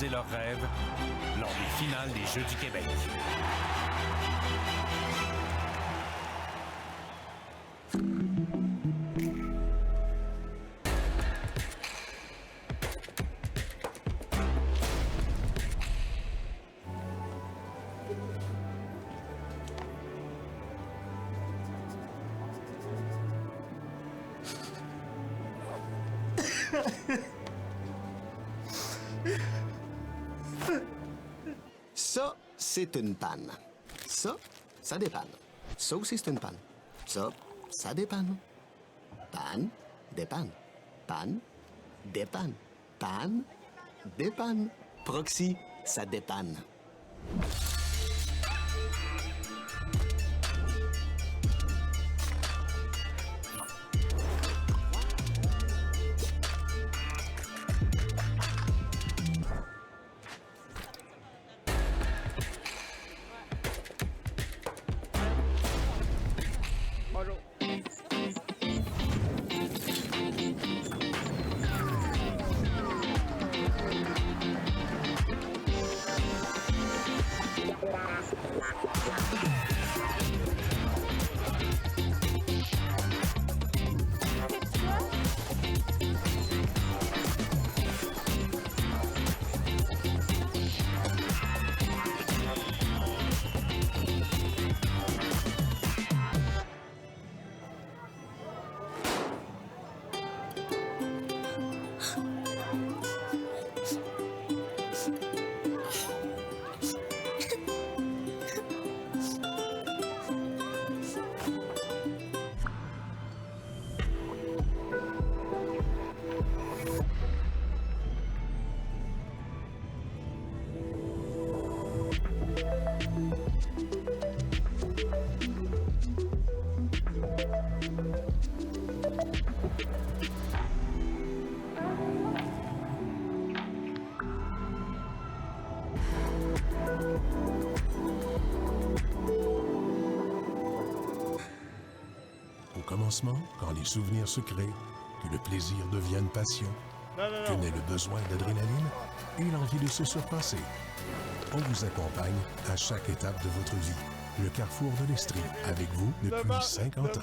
leurs rêves lors des finales des Jeux du Québec. Ça, c'est une panne. Ça dépanne. Ça aussi, c'est une panne. Ça dépanne. Panne, dépanne. Panne, dépanne. Panne, dépanne. Proxy, ça dépanne. Au commencement, quand les souvenirs se créent, que le plaisir devienne passion, que naît le besoin d'adrénaline et l'envie de se surpasser. On vous accompagne à chaque étape de votre vie. Le Carrefour de l'Estrie, avec vous depuis 50 ans.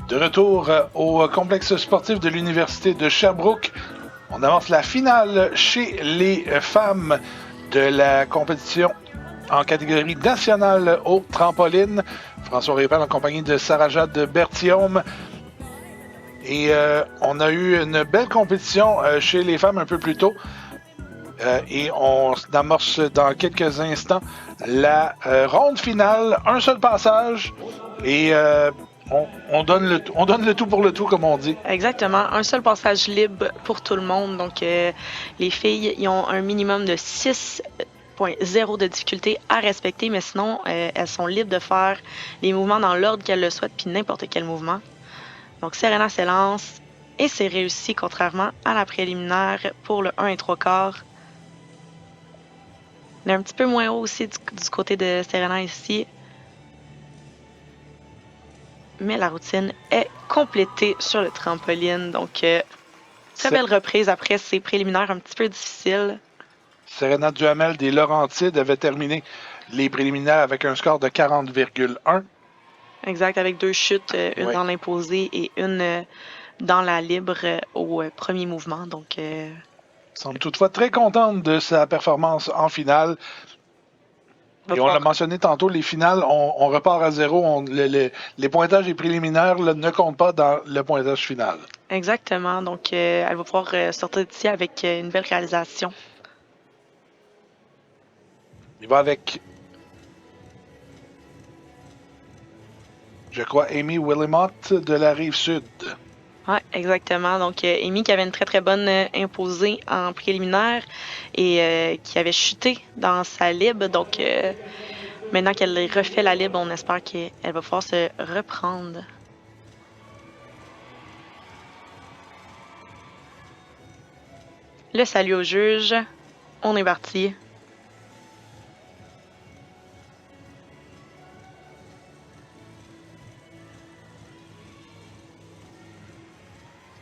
De retour au complexe sportif de l'Université de Sherbrooke. On avance la finale chez les femmes de la compétition en catégorie nationale au trampoline. François Répal en compagnie de Sarah-Jade Berthiaume. Et on a eu une belle compétition chez les femmes un peu plus tôt. Et on amorce dans quelques instants la ronde finale. Un seul passage et... On donne le tout pour le tout, comme on dit. Exactement. Un seul passage libre pour tout le monde. Donc, les filles, ils ont un minimum de 6.0 de difficulté à respecter, mais sinon, elles sont libres de faire les mouvements dans l'ordre qu'elles le souhaitent, puis n'importe quel mouvement. Donc, Serena s'élance et c'est réussi, contrairement à la préliminaire pour le 1 et 3 quarts. Il est un petit peu moins haut aussi du côté de Serena ici. Mais la routine est complétée sur le trampoline. Donc, très belle reprise après ces préliminaires un petit peu difficiles. Serena Duhamel des Laurentides avait terminé les préliminaires avec un score de 40,1. Exact, avec 2 chutes, une dans l'imposé et une dans la libre au premier mouvement. Donc, semble toutefois très contente de sa performance en finale. Et on l'a mentionné tantôt, les finales, on repart à zéro. Les pointages et préliminaires là, ne comptent pas dans le pointage final. Exactement. Donc, elle va pouvoir sortir d'ici avec une belle réalisation. Il va avec je crois, Amy Willimot de la Rive-Sud. Oui, exactement. Donc, Amy qui avait une très, très bonne imposée en préliminaire et qui avait chuté dans sa libre. Donc, maintenant qu'elle refait la libre, on espère qu'elle va pouvoir se reprendre. Le salut au juge. On est parti.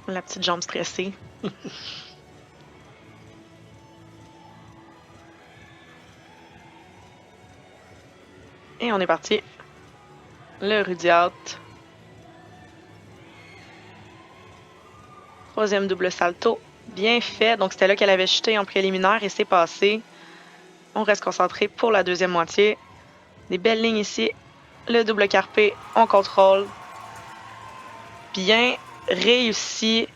La petite jambe stressée. Et on est parti. Le Rudyard. Troisième double salto. Bien fait. Donc, c'était là qu'elle avait chuté en préliminaire et c'est passé. On reste concentré pour la deuxième moitié. Des belles lignes ici. Le double carpé. On contrôle. Bien réussi.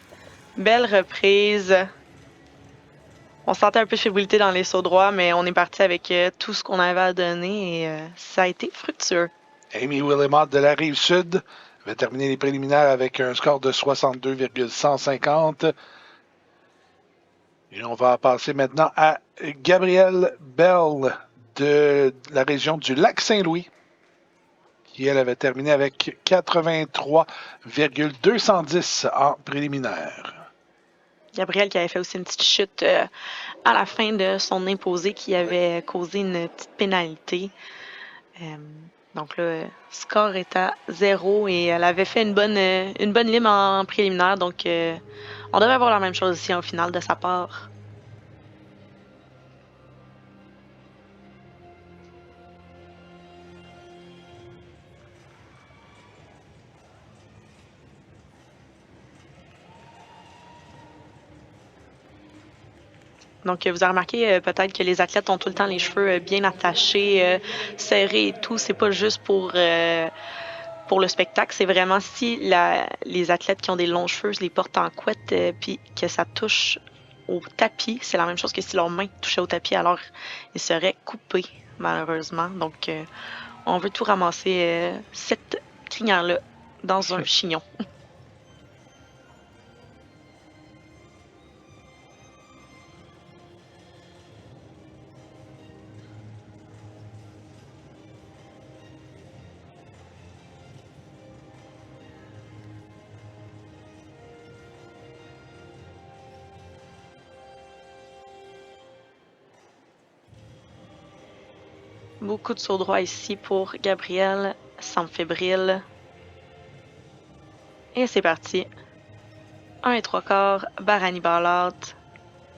Belle reprise. On sentait un peu de fébrilité dans les sauts droits, mais on est parti avec tout ce qu'on avait à donner et ça a été fructueux. Amy Willimot de la Rive-Sud avait terminé les préliminaires avec un score de 62,150. Et on va passer maintenant à Gabrielle Bell de la région du Lac-Saint-Louis, qui, elle, avait terminé avec 83,210 en préliminaire. Gabrielle qui avait fait aussi une petite chute à la fin de son imposé qui avait causé une petite pénalité. Donc le score est à 0 et elle avait fait une bonne lime en préliminaire. Donc on devrait avoir la même chose ici au final de sa part. Donc, vous avez remarqué peut-être que les athlètes ont tout le temps les cheveux bien attachés, serrés et tout. C'est pas juste pour le spectacle. C'est vraiment si les athlètes qui ont des longs cheveux les portent en couette puis que ça touche au tapis, c'est la même chose que si leurs mains touchaient au tapis. Alors, ils seraient coupés, malheureusement. Donc, on veut tout ramasser cette crinière-là dans un chignon. Beaucoup de sauts droits ici pour Gabrielle, semble fébrile. Et c'est parti. 1 et 3/4, Barani Ballard.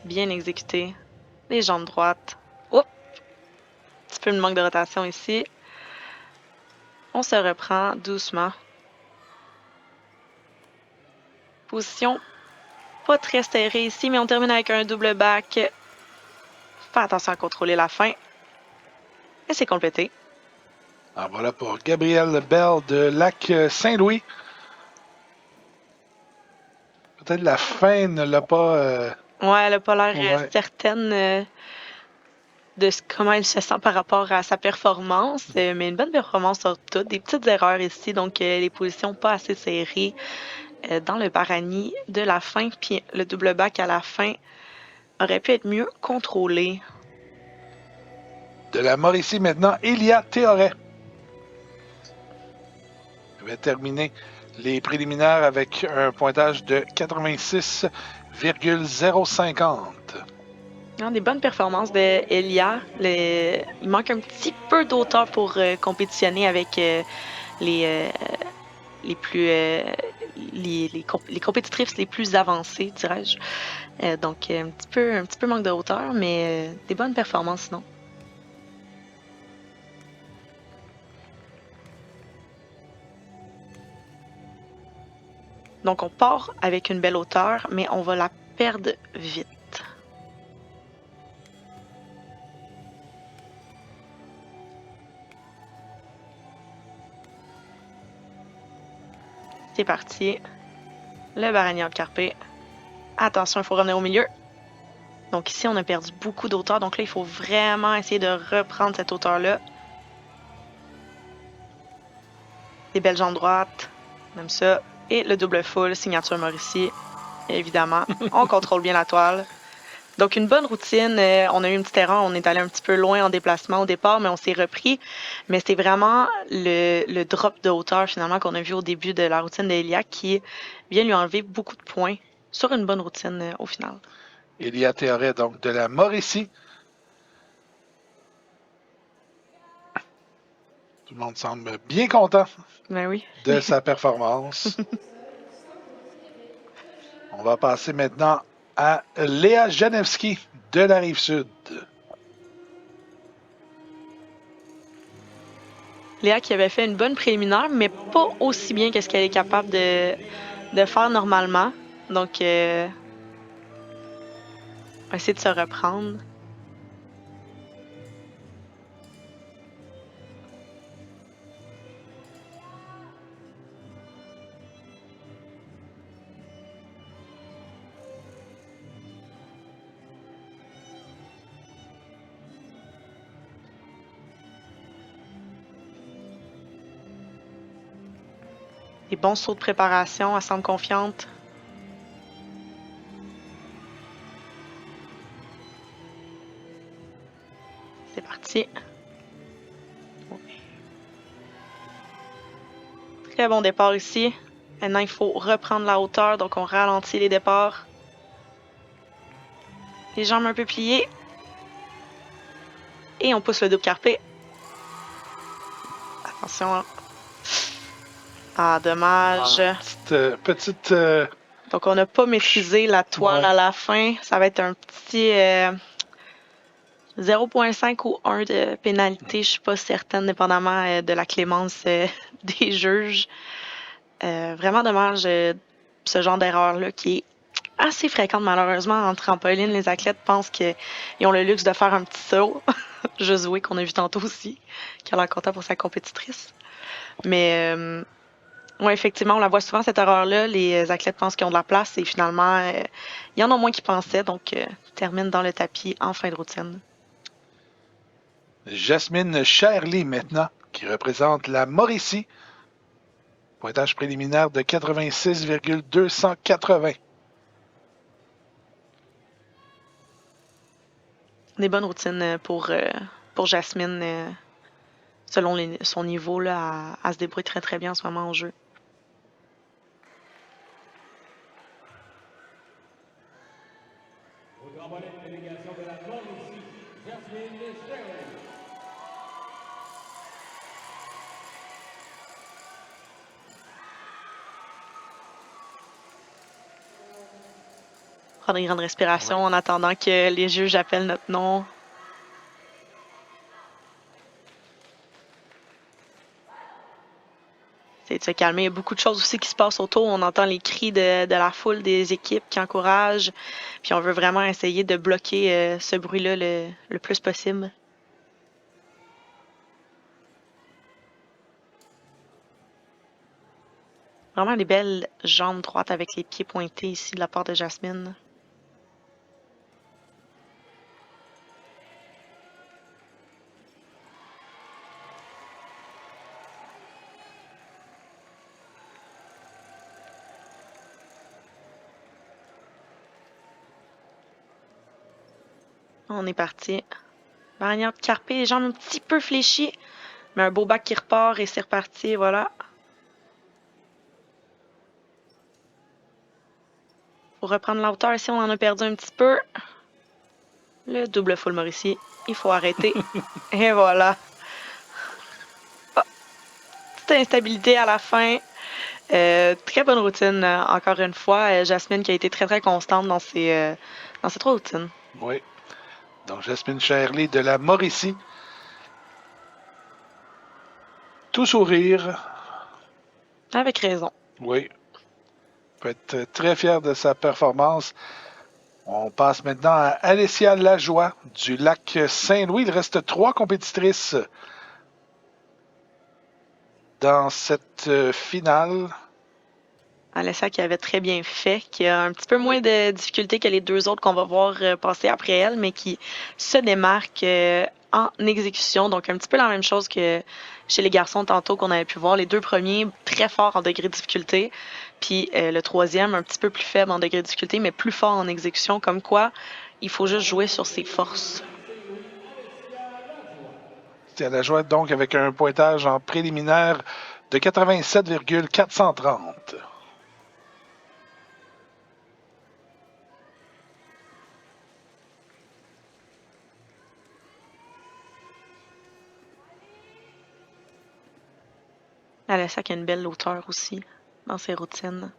Bien exécuté. Les jambes droites. Oups! Un petit peu de manque de rotation ici. On se reprend doucement. Position pas très serrée ici, mais on termine avec un double back. Fais attention à contrôler la fin. Et c'est complété. Alors voilà pour Gabrielle Bell de Lac-Saint-Louis. Peut-être la fin ne l'a pas... Ouais, elle n'a pas l'air certaine de comment elle se sent par rapport à sa performance, mais une bonne performance sur tout. Des petites erreurs ici, donc les positions pas assez serrées dans le Barani de la fin, puis le double back à la fin aurait pu être mieux contrôlé. De la Mauricie maintenant, Elia Théoret. Elle avait terminé les préliminaires avec un pointage de 86,050. Des bonnes performances de Elia. Il manque un petit peu d'auteur pour compétitionner avec les compétitrices les plus avancées, dirais-je. Donc un petit peu manque de hauteur, mais des bonnes performances sinon. Donc on part avec une belle hauteur, mais on va la perdre vite. C'est parti. Le Barani Carpé. Attention, il faut revenir au milieu. Donc ici, on a perdu beaucoup d'auteur. Donc là, il faut vraiment essayer de reprendre cette hauteur-là. Des belles jambes droites. On aime ça. Et le double full, signature Mauricie. Évidemment. On contrôle bien la toile. Donc, une bonne routine. On a eu une petite erreur. On est allé un petit peu loin en déplacement au départ, mais on s'est repris. Mais c'était vraiment le drop de hauteur, finalement, qu'on a vu au début de la routine d'Elia qui vient lui enlever beaucoup de points sur une bonne routine au final. Elia Théoret, donc, de la Mauricie. Tout le monde semble bien content Ben oui. de sa performance. On va passer maintenant à Léa Janewski de la Rive-Sud. Léa qui avait fait une bonne préliminaire, mais pas aussi bien que ce qu'elle est capable de faire normalement. Donc, on va essayer de se reprendre. Des bons sauts de préparation, elle semble confiante. C'est parti. Très bon départ ici. Maintenant, il faut reprendre la hauteur, donc on ralentit les départs. Les jambes un peu pliées. Et on pousse le double carpé. Attention. Ah, dommage. Petite. Donc, on n'a pas maîtrisé la toile à la fin. Ça va être un petit 0,5 ou 1 de pénalité. Je suis pas certaine, dépendamment de la clémence des juges. Vraiment dommage ce genre d'erreur-là qui est assez fréquente malheureusement en trampoline. Les athlètes pensent qu'ils ont le luxe de faire un petit saut. Josué, qu'on a vu tantôt aussi, qui a l'air content pour sa compétitrice. Mais oui, effectivement, on la voit souvent cette erreur-là. Les athlètes pensent qu'ils ont de la place et finalement, il y en a moins qui pensaient. Donc, termine dans le tapis en fin de routine. Jasmine Sherley maintenant, qui représente la Mauricie. Pointage préliminaire de 86,280. Des bonnes routines pour Jasmine. Selon son niveau, là, elle se débrouille très très bien en ce moment au jeu. Prendre une grande respiration en attendant que les juges appellent notre nom. C'est de se calmer. Il y a beaucoup de choses aussi qui se passent autour. On entend les cris de la foule des équipes qui encouragent. Puis on veut vraiment essayer de bloquer ce bruit-là le plus possible. Vraiment des belles jambes droites avec les pieds pointés ici de la part de Jasmine. On est parti. Barrière de carpé, les jambes un petit peu fléchies. Mais un beau bac qui repart et c'est reparti, voilà. Pour reprendre la hauteur, ici on en a perdu un petit peu. Le double full Mauricie, il faut arrêter. Et voilà. Oh, petite instabilité à la fin. Très bonne routine, encore une fois. Jasmine qui a été très très constante dans ses 3 routines. Oui. Donc, Jasmine Sherley de la Mauricie. Tout sourire. Avec raison. Oui. Peut être très fier de sa performance. On passe maintenant à Alessia Lajoie du lac Saint-Louis. Il reste 3 compétitrices dans cette finale. Alessia qui avait très bien fait, qui a un petit peu moins de difficultés que les 2 autres qu'on va voir passer après elle, mais qui se démarque en exécution. Donc, un petit peu la même chose que chez les garçons tantôt qu'on avait pu voir. Les deux premiers, très forts en degré de difficulté. Puis le troisième, un petit peu plus faible en degré de difficulté, mais plus fort en exécution. Comme quoi, il faut juste jouer sur ses forces. Elle a joué donc avec un pointage en préliminaire de 87,430. Alessia qui a une belle hauteur aussi dans ses routines.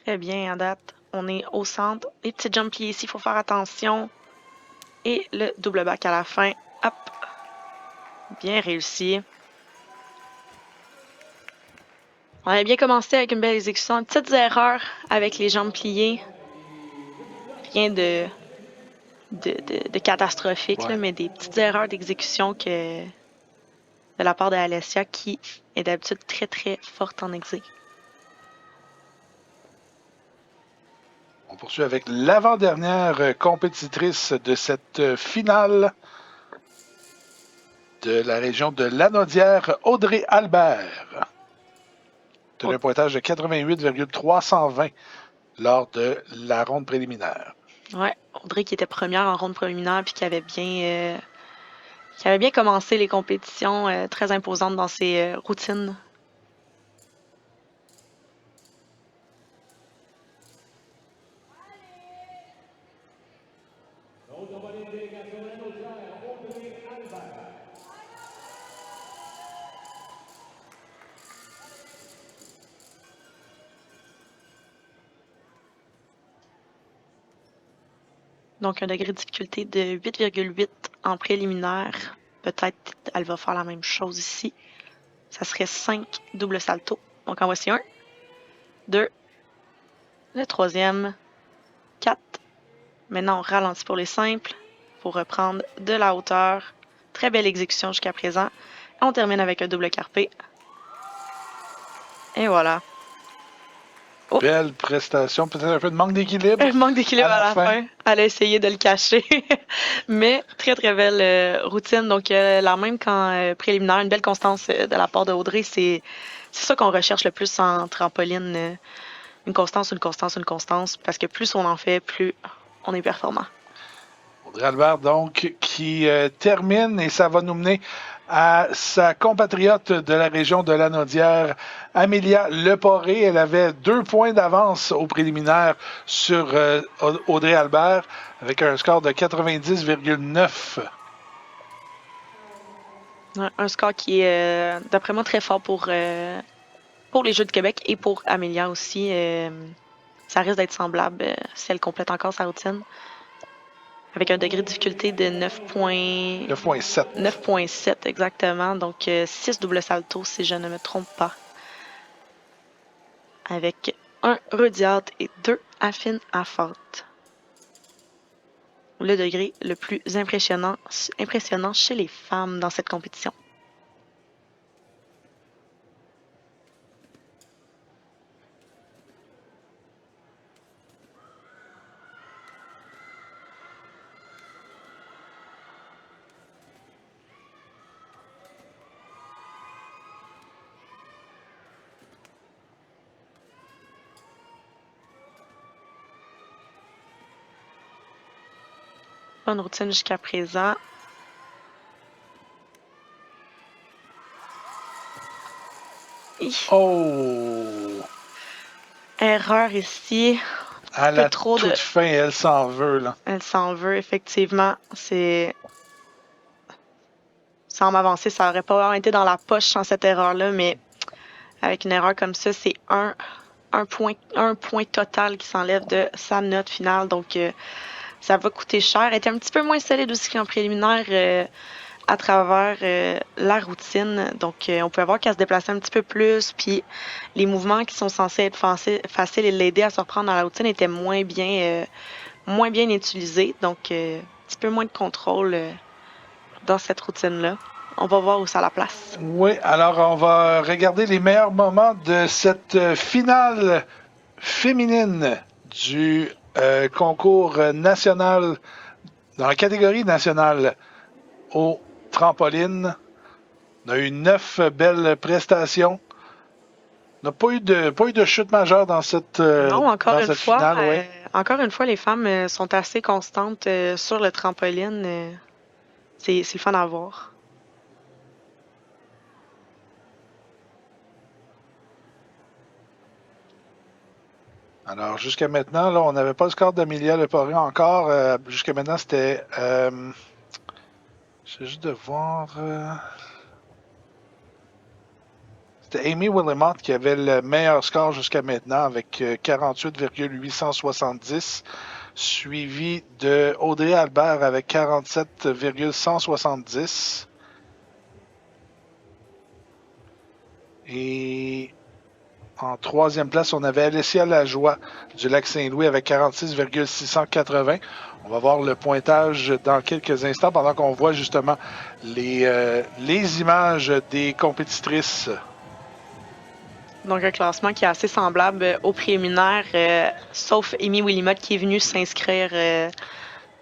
Très bien à date. On est au centre. Les petits jump pliés ici, il faut faire attention. Et le double back à la fin. Hop. Bien réussi. On avait bien commencé avec une belle exécution. Petites erreurs avec les jambes pliées. Rien de catastrophique, là, mais des petites erreurs d'exécution de la part de Alessia qui est d'habitude très très forte en exé. On poursuit avec l'avant-dernière compétitrice de cette finale de la région de Lanaudière, Audrey Albert. De un pointage de 88,320 lors de la ronde préliminaire. Ouais, Audrey qui était première en ronde préliminaire puis qui avait bien commencé les compétitions très imposantes dans ses routines. Donc, un degré de difficulté de 8,8 en préliminaire. Peut-être elle va faire la même chose ici. Ça serait 5 double salto. Donc, en voici un, 2, le troisième, 4. Maintenant, on ralentit pour les simples pour reprendre de la hauteur. Très belle exécution jusqu'à présent. Et on termine avec un double carpé. Et voilà. Oh. Belle prestation, peut-être un peu de manque d'équilibre. Un manque d'équilibre à la fin. Elle a essayé de le cacher. Mais très, très belle routine. Donc, la même qu'en préliminaire, une belle constance de la part de Audrey. C'est ça qu'on recherche le plus en trampoline. Une constance, une constance, une constance. Parce que plus on en fait, plus on est performant. Audrey Albert, donc, qui termine, et ça va nous mener à sa compatriote de la région de Lanaudière, Amélia Leporé. Elle avait 2 points d'avance au préliminaire sur Audrey Albert, avec un score de 90,9. Un score qui est, d'après moi, très fort pour les Jeux de Québec et pour Amélia aussi. Ça risque d'être semblable si elle complète encore sa routine. Avec un degré de difficulté de 9,7. 9,7 exactement. Donc 6 double salto si je ne me trompe pas. Avec un rediat et 2 affines à faute. Le degré le plus impressionnant chez les femmes dans cette compétition. Bonne routine jusqu'à présent. Oh! Erreur ici. À la toute fin, elle s'en veut, là. Elle s'en veut, effectivement. Sans m'avancer, ça aurait pas été dans la poche sans cette erreur-là, mais avec une erreur comme ça, c'est un point total qui s'enlève de sa note finale. Donc, ça va coûter cher. Elle était un petit peu moins solide aussi qu'en préliminaire à travers la routine. Donc, on pouvait voir qu'elle se déplaçait un petit peu plus, puis les mouvements qui sont censés être faciles et l'aider à se reprendre dans la routine étaient moins bien utilisés. Donc, un petit peu moins de contrôle dans cette routine-là. On va voir où ça la place. Oui, alors on va regarder les meilleurs moments de cette finale féminine du concours national, dans la catégorie nationale au trampoline. On a eu 9 belles prestations. On n'a pas eu de chute majeure dans cette Non, encore une fois, finale. Ouais. encore une fois, les femmes sont assez constantes sur le trampoline. C'est le fun à voir. Alors, jusqu'à maintenant, là, on n'avait pas le score d'Amelia Leporé encore. Jusqu'à maintenant, c'était... J'essaie juste de voir... C'était Amy Willimott qui avait le meilleur score jusqu'à maintenant avec 48,870, suivi de Audrey Albert avec 47,170. Et en troisième place, on avait Alessia Lajoie du Lac-Saint-Louis avec 46,680. On va voir le pointage dans quelques instants pendant qu'on voit justement les images des compétitrices. Donc, un classement qui est assez semblable au préliminaire, sauf Amy Willimott qui est venue s'inscrire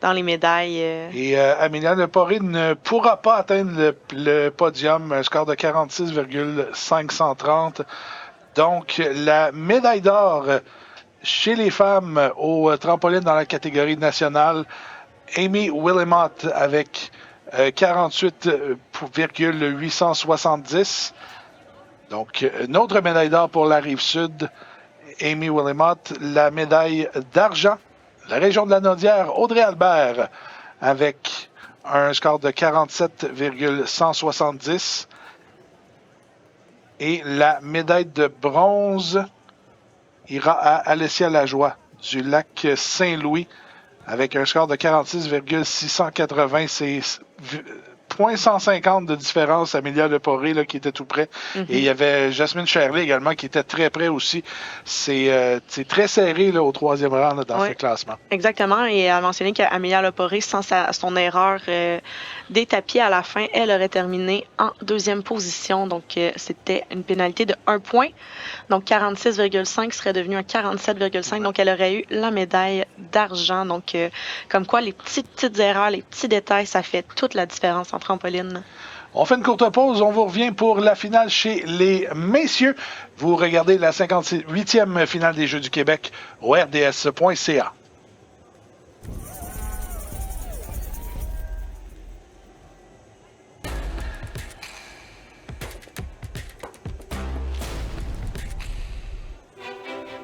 dans les médailles. Et Amélia Leporé ne pourra pas atteindre le podium, un score de 46,530. Donc, la médaille d'or chez les femmes au trampoline dans la catégorie nationale, Amy Willimott avec 48,870. Donc, une autre médaille d'or pour la Rive-Sud, Amy Willimott. La médaille d'argent, la région de la Naudière, Audrey Albert, avec un score de 47,170. Et la médaille de bronze ira à Alessia Lajoie du Lac-Saint-Louis, avec un score de 46,680. C'est 0,150 de différence, Amélia Leporé là, qui était tout près. Mm-hmm. Et il y avait Jasmine Sherley également qui était très près aussi. C'est très serré là, au troisième rang là, dans ce classement. Exactement. Et à mentionner qu'Amélia Leporé, sans son erreur des tapis à la fin, elle aurait terminé en deuxième position. Donc, c'était une pénalité de 1 point. Donc, 46,5 serait devenu un 47,5. Donc, elle aurait eu la médaille d'argent. Donc, comme quoi, les petites erreurs, les petits détails, ça fait toute la différence en trampoline. On fait une courte pause. On vous revient pour la finale chez les messieurs. Vous regardez la 58e finale des Jeux du Québec au rds.ca.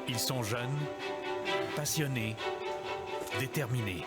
Ils sont jeunes, passionnés, déterminés.